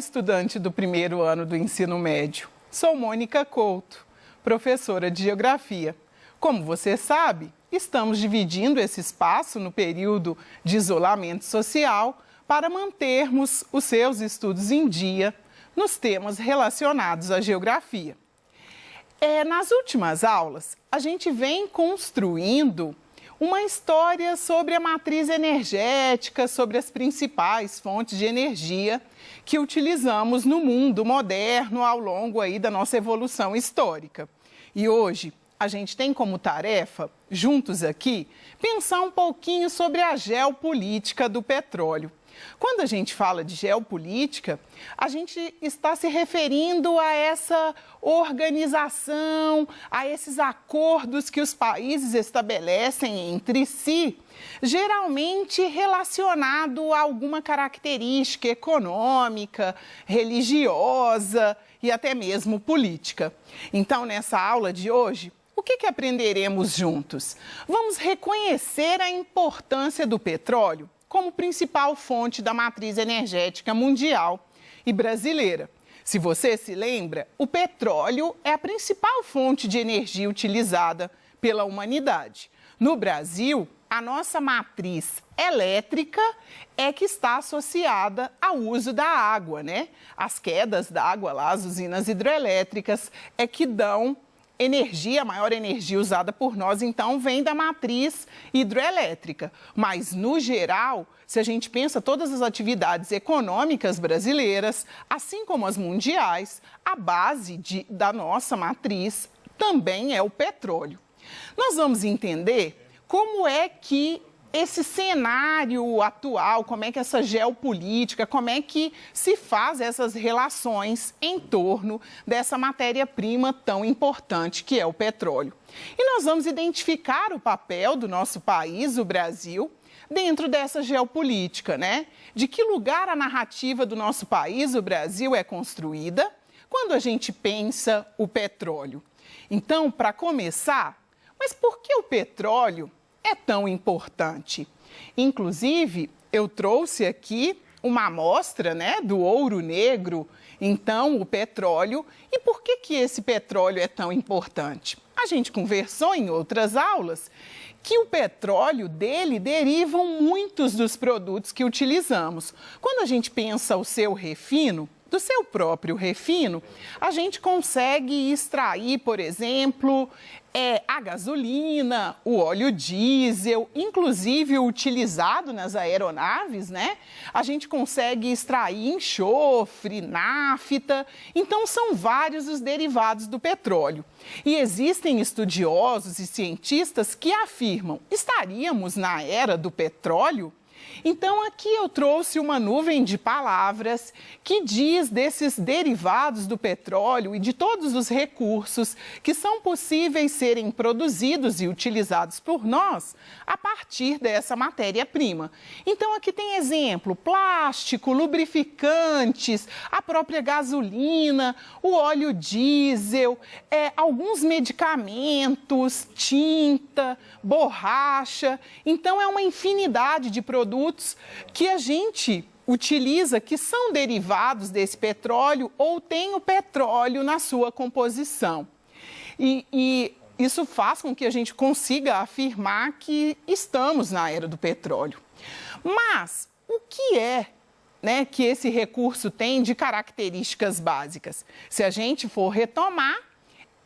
estudante do primeiro ano do ensino médio. Sou Mônica Couto, professora de Geografia. Como você sabe, estamos dividindo esse espaço no período de isolamento social para mantermos os seus estudos em dia nos temas relacionados à geografia. Nas últimas aulas, a gente vem construindo uma história sobre a matriz energética, sobre as principais fontes de energia que utilizamos no mundo moderno ao longo aí da nossa evolução histórica. E hoje a gente tem como tarefa, juntos aqui, pensar um pouquinho sobre a geopolítica do petróleo. Quando a gente fala de geopolítica, a gente está se referindo a essa organização, a esses acordos que os países estabelecem entre si, geralmente relacionado a alguma característica econômica, religiosa e até mesmo política. Então, nessa aula de hoje, o que aprenderemos juntos? Vamos reconhecer a importância do petróleo como principal fonte da matriz energética mundial e brasileira. Se você se lembra, o petróleo é a principal fonte de energia utilizada pela humanidade. No Brasil, a nossa matriz elétrica é que está associada ao uso da água, né? As quedas d'água lá, as usinas hidrelétricas, é que dão energia, a maior energia usada por nós, então, vem da matriz hidroelétrica. Mas, no geral, se a gente pensa todas as atividades econômicas brasileiras, assim como as mundiais, a base da nossa matriz também é o petróleo. Nós vamos entender como é que esse cenário atual, como é que essa geopolítica, como é que se faz essas relações em torno dessa matéria-prima tão importante que é o petróleo. E nós vamos identificar o papel do nosso país, o Brasil, dentro dessa geopolítica, né? De que lugar a narrativa do nosso país, o Brasil, é construída quando a gente pensa o petróleo. Então, para começar, mas por que o petróleo é tão importante? Inclusive, eu trouxe aqui uma amostra, né, do ouro negro, então o petróleo. E por que esse petróleo é tão importante? A gente conversou em outras aulas que o petróleo dele derivam muitos dos produtos que utilizamos. Quando a gente pensa o seu refino, do seu próprio refino, a gente consegue extrair, por exemplo, a gasolina, o óleo diesel, inclusive o utilizado nas aeronaves, né? A gente consegue extrair enxofre, nafta. Então, são vários os derivados do petróleo. E existem estudiosos e cientistas que afirmam: estaríamos na era do petróleo? Então, aqui eu trouxe uma nuvem de palavras que diz desses derivados do petróleo e de todos os recursos que são possíveis serem produzidos e utilizados por nós a partir dessa matéria-prima. Então, aqui tem exemplo: plástico, lubrificantes, a própria gasolina, o óleo diesel, alguns medicamentos, tinta, borracha. Então, é uma infinidade de produtos que a gente utiliza, que são derivados desse petróleo ou tem o petróleo na sua composição. E isso faz com que a gente consiga afirmar que estamos na era do petróleo. Mas o que é, né, que esse recurso tem de características básicas? Se a gente for retomar,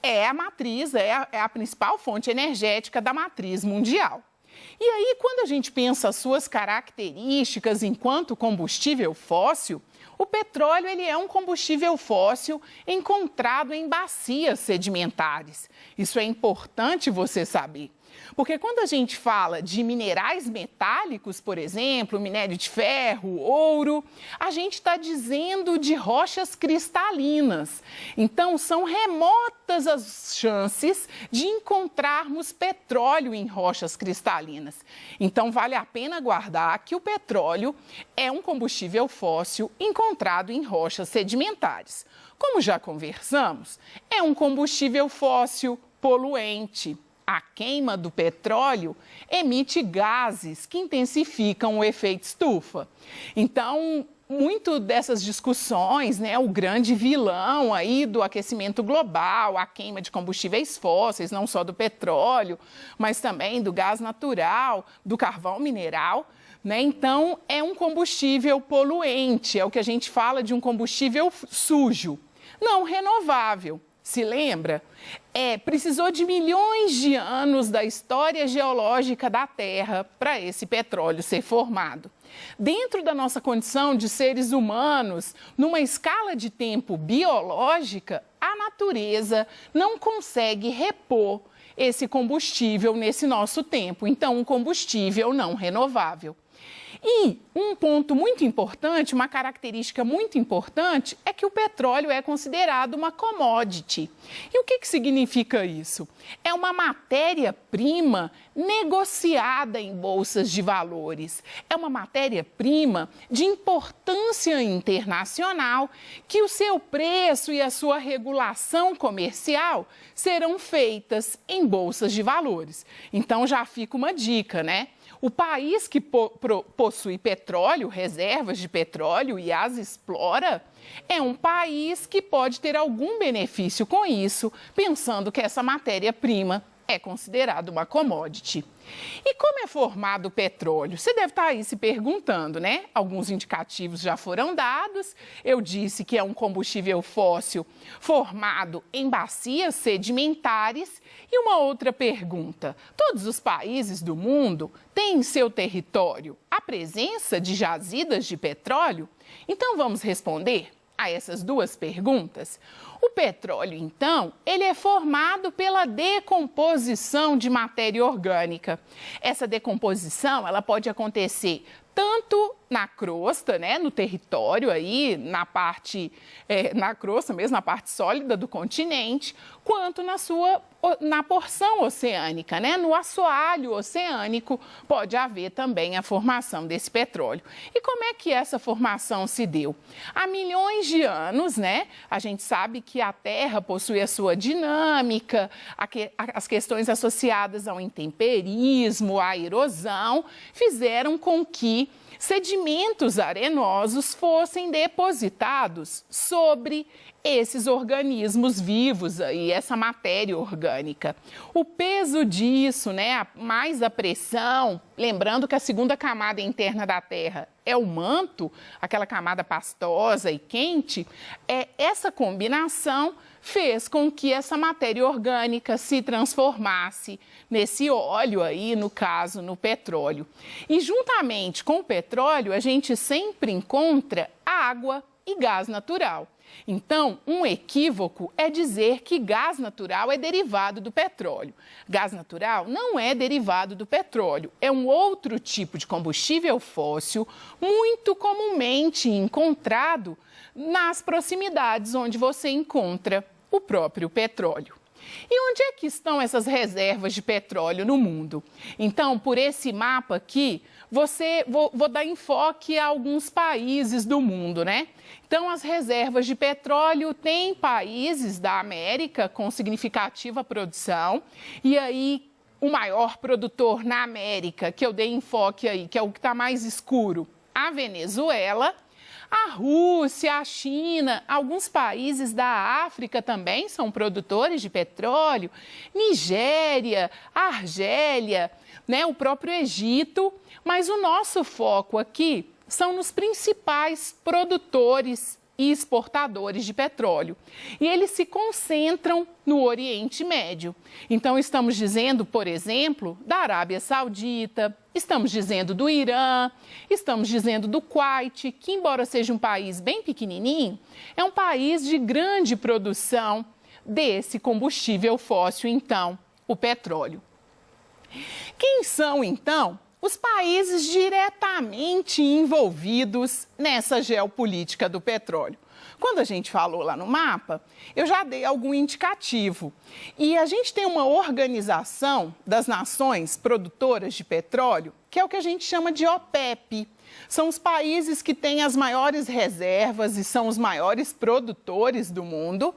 a matriz, é a principal fonte energética da matriz mundial. E aí, quando a gente pensa as suas características enquanto combustível fóssil, o petróleo ele é um combustível fóssil encontrado em bacias sedimentares. Isso é importante você saber. Porque quando a gente fala de minerais metálicos, por exemplo, minério de ferro, ouro, a gente está dizendo de rochas cristalinas. Então, são remotas as chances de encontrarmos petróleo em rochas cristalinas. Então, vale a pena guardar que o petróleo é um combustível fóssil encontrado em rochas sedimentares. Como já conversamos, é um combustível fóssil poluente. A queima do petróleo emite gases que intensificam o efeito estufa. Então, muito dessas discussões, né, o grande vilão aí do aquecimento global, a queima de combustíveis fósseis, não só do petróleo, mas também do gás natural, do carvão mineral, né? Então, é um combustível poluente, é o que a gente fala de um combustível sujo, não renovável. Se lembra? Precisou de milhões de anos da história geológica da Terra para esse petróleo ser formado. Dentro da nossa condição de seres humanos, numa escala de tempo biológica, a natureza não consegue repor esse combustível nesse nosso tempo. Então, um combustível não renovável. E um ponto muito importante, uma característica muito importante, é que o petróleo é considerado uma commodity. E o que significa isso? É uma matéria-prima negociada em bolsas de valores. É uma matéria-prima de importância internacional que o seu preço e a sua regulação comercial serão feitas em bolsas de valores. Então já fica uma dica, né? O país que possui petróleo, reservas de petróleo e as explora, é um país que pode ter algum benefício com isso, pensando que essa matéria-prima é considerada uma commodity. E como é formado o petróleo? Você deve estar aí se perguntando, né? Alguns indicativos já foram dados. Eu disse que é um combustível fóssil formado em bacias sedimentares. E uma outra pergunta: todos os países do mundo têm em seu território a presença de jazidas de petróleo? Então vamos responder a essas duas perguntas. O petróleo, então, ele é formado pela decomposição de matéria orgânica. Essa decomposição, ela pode acontecer tanto na crosta, né, no território aí, na crosta mesmo, na parte sólida do continente, quanto na porção oceânica, né, no assoalho oceânico, pode haver também a formação desse petróleo. E como é que essa formação se deu? Há milhões de anos, né, a gente sabe que a Terra possui a sua dinâmica, as questões associadas ao intemperismo, à erosão, fizeram com que sedimentos arenosos fossem depositados sobre esses organismos vivos e essa matéria orgânica. O peso disso, né, mais a pressão, lembrando que a segunda camada interna da Terra é o manto, aquela camada pastosa e quente, essa combinação fez com que essa matéria orgânica se transformasse nesse óleo aí, no caso, no petróleo. E juntamente com o petróleo, a gente sempre encontra água e gás natural. Então, um equívoco é dizer que gás natural é derivado do petróleo. Gás natural não é derivado do petróleo, é um outro tipo de combustível fóssil muito comumente encontrado nas proximidades onde você encontra o próprio petróleo. E onde é que estão essas reservas de petróleo no mundo? Então, por esse mapa aqui, vou dar enfoque a alguns países do mundo, né? Então, as reservas de petróleo têm países da América com significativa produção. E aí, o maior produtor na América, que eu dei enfoque aí, que é o que está mais escuro, a Venezuela. A Rússia, a China, alguns países da África também são produtores de petróleo, Nigéria, Argélia, né, o próprio Egito, mas o nosso foco aqui são nos principais produtores e exportadores de petróleo. E eles se concentram no Oriente Médio. Então, estamos dizendo, por exemplo, da Arábia Saudita, estamos dizendo do Irã, estamos dizendo do Kuwait, que, embora seja um país bem pequenininho, é um país de grande produção desse combustível fóssil, então, o petróleo. Quem são, então, os países diretamente envolvidos nessa geopolítica do petróleo? Quando a gente falou lá no mapa, eu já dei algum indicativo. E a gente tem uma organização das nações produtoras de petróleo, que é o que a gente chama de OPEP. São os países que têm as maiores reservas e são os maiores produtores do mundo.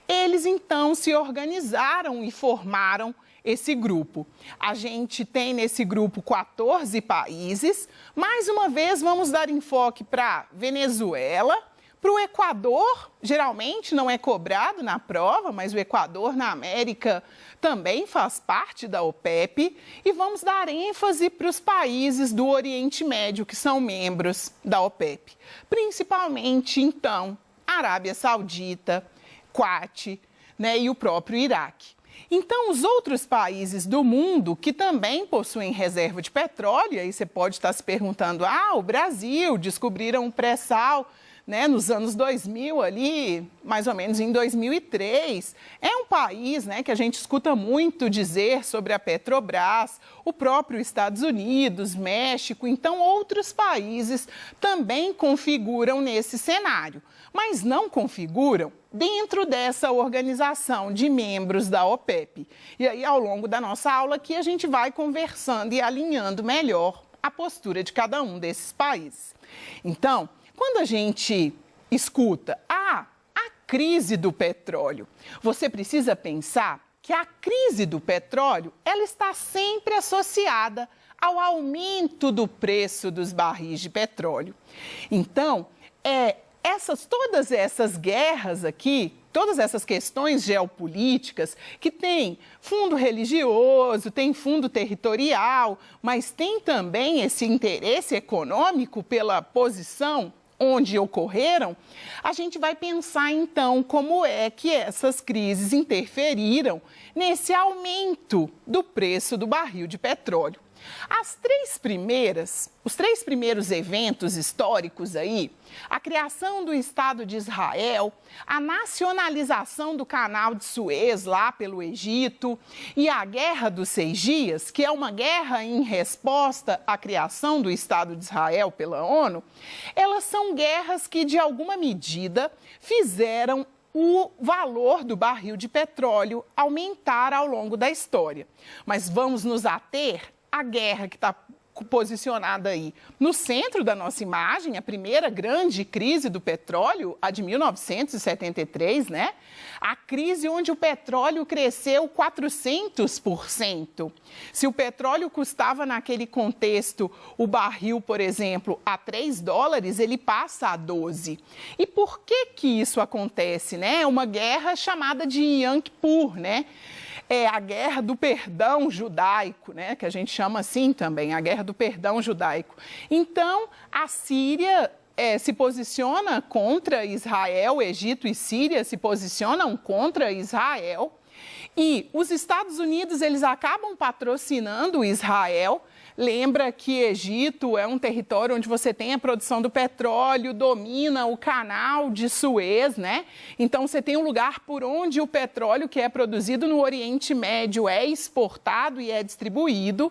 Eles, então, se organizaram e formaram esse grupo. A gente tem nesse grupo 14 países. Mais uma vez, vamos dar enfoque para Venezuela, para o Equador, geralmente não é cobrado na prova, mas o Equador na América também faz parte da OPEP. E vamos dar ênfase para os países do Oriente Médio, que são membros da OPEP. Principalmente, então, Arábia Saudita, Kuwait, né, e o próprio Iraque. Então, os outros países do mundo que também possuem reserva de petróleo, aí você pode estar se perguntando, o Brasil, descobriram o pré-sal, né, nos anos 2000 ali, mais ou menos em 2003. É um país, né, que a gente escuta muito dizer sobre a Petrobras, o próprio Estados Unidos, México, então outros países também configuram nesse cenário, mas não configuram dentro dessa organização de membros da OPEP. E aí, ao longo da nossa aula aqui, a gente vai conversando e alinhando melhor a postura de cada um desses países. Então, quando a gente escuta a crise do petróleo, você precisa pensar que a crise do petróleo ela está sempre associada ao aumento do preço dos barris de petróleo. Então, todas essas guerras aqui, todas essas questões geopolíticas que tem fundo religioso, tem fundo territorial, mas tem também esse interesse econômico pela posição onde ocorreram, a gente vai pensar então como é que essas crises interferiram nesse aumento do preço do barril de petróleo. Os três primeiros eventos históricos aí, a criação do Estado de Israel, a nacionalização do Canal de Suez lá pelo Egito e a Guerra dos 6 Dias, que é uma guerra em resposta à criação do Estado de Israel pela ONU, elas são guerras que, de alguma medida, fizeram o valor do barril de petróleo aumentar ao longo da história. Mas vamos nos ater à guerra que está posicionada aí no centro da nossa imagem, a primeira grande crise do petróleo, a de 1973, né? A crise onde o petróleo cresceu 400%. Se o petróleo custava naquele contexto o barril, por exemplo, a $3, ele passa a 12. E por que que isso acontece, né? É uma guerra chamada de Yom Kippur, né? É a guerra do perdão judaico, né, que a gente chama assim também, a guerra do perdão judaico. Então, a Síria se posiciona contra Israel, Egito e Síria se posicionam contra Israel, e os Estados Unidos, eles acabam patrocinando Israel. Lembra que Egito é um território onde você tem a produção do petróleo, domina o canal de Suez, né? Então, você tem um lugar por onde o petróleo que é produzido no Oriente Médio é exportado e é distribuído.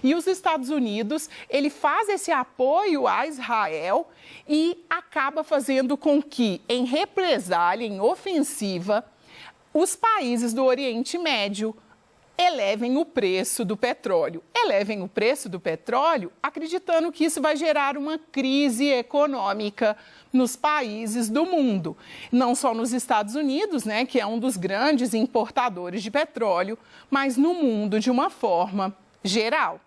E os Estados Unidos, ele faz esse apoio a Israel e acaba fazendo com que, em represália, em ofensiva, os países do Oriente Médio elevem o preço do petróleo. Elevem o preço do petróleo acreditando que isso vai gerar uma crise econômica nos países do mundo. Não só nos Estados Unidos, né, que é um dos grandes importadores de petróleo, mas no mundo de uma forma geral.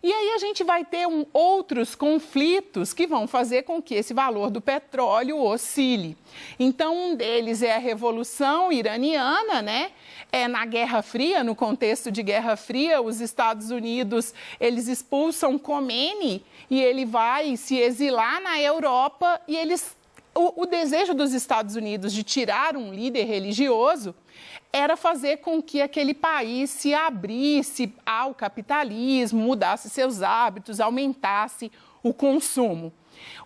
E aí a gente vai ter outros conflitos que vão fazer com que esse valor do petróleo oscile. Então, um deles é a Revolução Iraniana, né? Na Guerra Fria, no contexto de Guerra Fria, os Estados Unidos, eles expulsam Khomeini e ele vai se exilar na Europa e o desejo dos Estados Unidos de tirar um líder religioso era fazer com que aquele país se abrisse ao capitalismo, mudasse seus hábitos, aumentasse o consumo.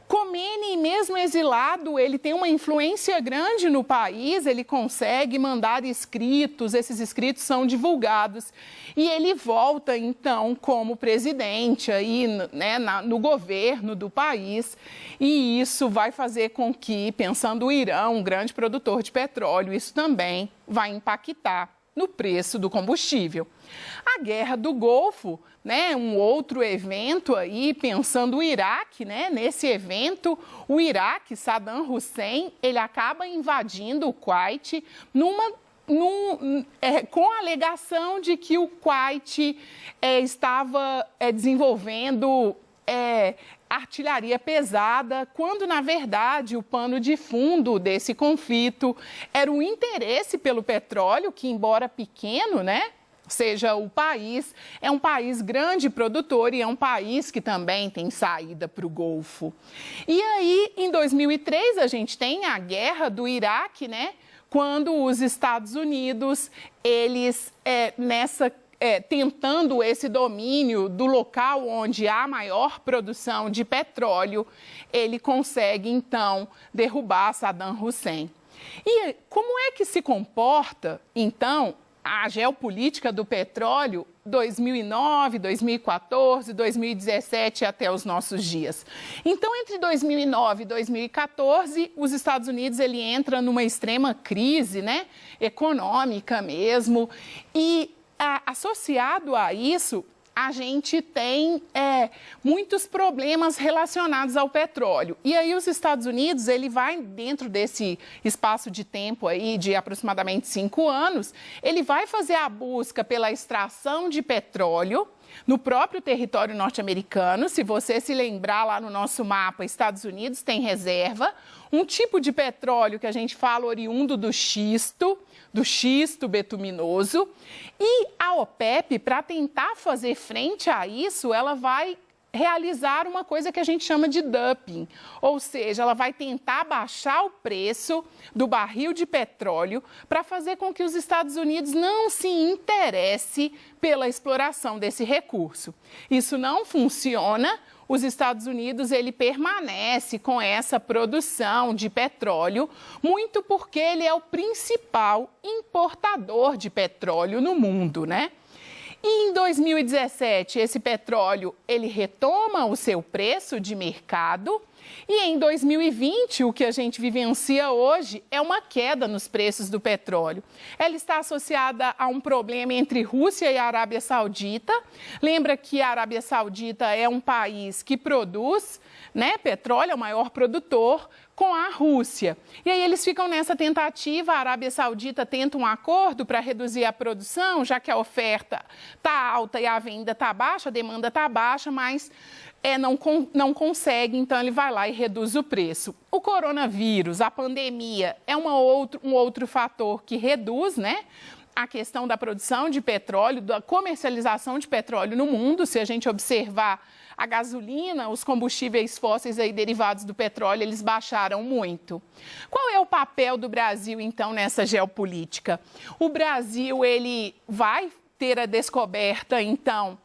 Khomeini, mesmo exilado, ele tem uma influência grande no país, ele consegue mandar escritos, esses escritos são divulgados. E ele volta, então, como presidente aí, né, no governo do país. E isso vai fazer com que, pensando o Irã, um grande produtor de petróleo, isso também vai impactar no preço do combustível. A Guerra do Golfo, né, um outro evento aí, pensando o Iraque, né, nesse evento, o Iraque, Saddam Hussein, ele acaba invadindo o Kuwait com a alegação de que o Kuwait estava desenvolvendo artilharia pesada, quando, na verdade, o pano de fundo desse conflito era o interesse pelo petróleo, que, embora pequeno, né? Ou seja, o país é um país grande produtor e é um país que também tem saída para o Golfo. E aí, em 2003, a gente tem a guerra do Iraque, né? Quando os Estados Unidos, eles, tentando esse domínio do local onde há maior produção de petróleo, ele consegue, então, derrubar Saddam Hussein. E como é que se comporta, então, a geopolítica do petróleo 2009, 2014, 2017 até os nossos dias? Então, entre 2009 e 2014, os Estados Unidos ele entra numa extrema crise, né, econômica mesmo, e associado a isso, a gente tem muitos problemas relacionados ao petróleo. E aí os Estados Unidos, ele vai dentro desse espaço de tempo aí de aproximadamente 5 anos, ele vai fazer a busca pela extração de petróleo no próprio território norte-americano. Se você se lembrar lá no nosso mapa, Estados Unidos tem reserva, um tipo de petróleo que a gente fala oriundo do xisto betuminoso. E a OPEP, para tentar fazer frente a isso, ela vai realizar uma coisa que a gente chama de dumping, ou seja, ela vai tentar baixar o preço do barril de petróleo para fazer com que os Estados Unidos não se interesse pela exploração desse recurso. Isso não funciona. Os Estados Unidos, ele permanece com essa produção de petróleo, muito porque ele é o principal importador de petróleo no mundo, né? E em 2017, esse petróleo, ele retoma o seu preço de mercado. E em 2020, o que a gente vivencia hoje é uma queda nos preços do petróleo. Ela está associada a um problema entre Rússia e Arábia Saudita. Lembra que a Arábia Saudita é um país que produz, né, petróleo, é o maior produtor, com a Rússia. E aí eles ficam nessa tentativa, a Arábia Saudita tenta um acordo para reduzir a produção, já que a oferta está alta e a venda está baixa, a demanda está baixa, mas não consegue, então ele vai lá e reduz o preço. O coronavírus, a pandemia, é um outro fator que reduz, né, a questão da produção de petróleo, da comercialização de petróleo no mundo. Se a gente observar a gasolina, os combustíveis fósseis aí derivados do petróleo, eles baixaram muito. Qual é o papel do Brasil, então, nessa geopolítica? O Brasil, ele vai ter a descoberta, então,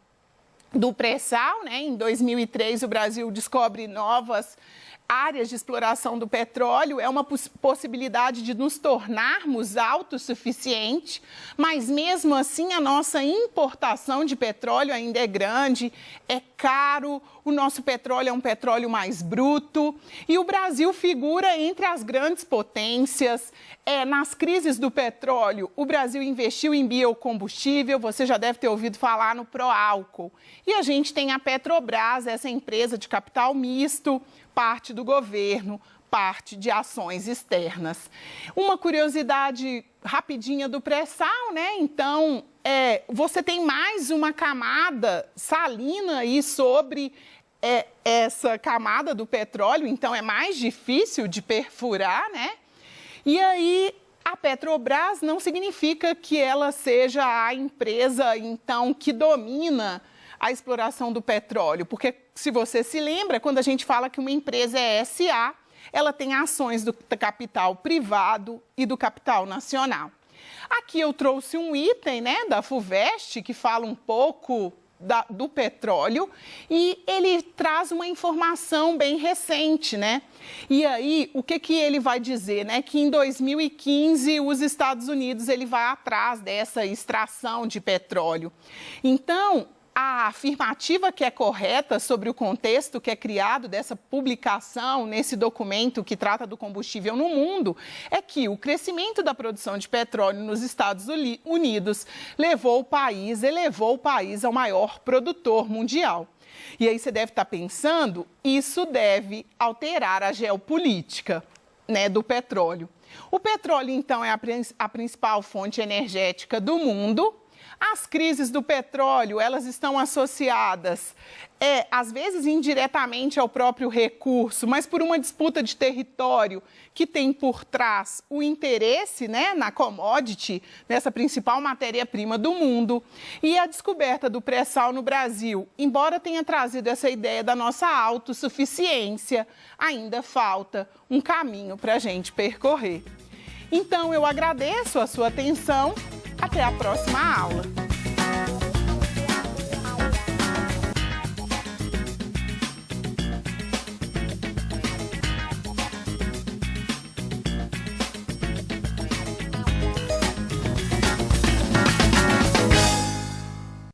do pré-sal, né? Em 2003, o Brasil descobre novas áreas de exploração do petróleo. É uma possibilidade de nos tornarmos autossuficientes, mas mesmo assim a nossa importação de petróleo ainda é grande, é caro, o nosso petróleo é um petróleo mais bruto e o Brasil figura entre as grandes potências. Nas crises do petróleo, o Brasil investiu em biocombustível, você já deve ter ouvido falar no Proálcool. E a gente tem a Petrobras, essa empresa de capital misto, parte do governo, parte de ações externas. Uma curiosidade rapidinha do pré-sal, né? Então, você tem mais uma camada salina aí sobre essa camada do petróleo, então é mais difícil de perfurar, né? E aí, a Petrobras não significa que ela seja a empresa, então, que domina a exploração do petróleo, porque, se você se lembra, quando a gente fala que uma empresa é SA, ela tem ações do capital privado e do capital nacional. Aqui eu trouxe um item, né, da FUVEST, que fala um pouco do petróleo e ele traz uma informação bem recente, né? E aí, o que ele vai dizer, né? Que em 2015 os Estados Unidos ele vai atrás dessa extração de petróleo. Então, a afirmativa que é correta sobre o contexto que é criado dessa publicação nesse documento que trata do combustível no mundo é que o crescimento da produção de petróleo nos Estados Unidos elevou o país ao maior produtor mundial. E aí você deve estar pensando, isso deve alterar a geopolítica, né, do petróleo. O petróleo, então, é a principal fonte energética do mundo. As crises do petróleo, elas estão associadas, às vezes indiretamente ao próprio recurso, mas por uma disputa de território que tem por trás o interesse, né, na commodity, nessa principal matéria-prima do mundo. E a descoberta do pré-sal no Brasil, embora tenha trazido essa ideia da nossa autossuficiência, ainda falta um caminho para a gente percorrer. Então, eu agradeço a sua atenção. Até a próxima aula!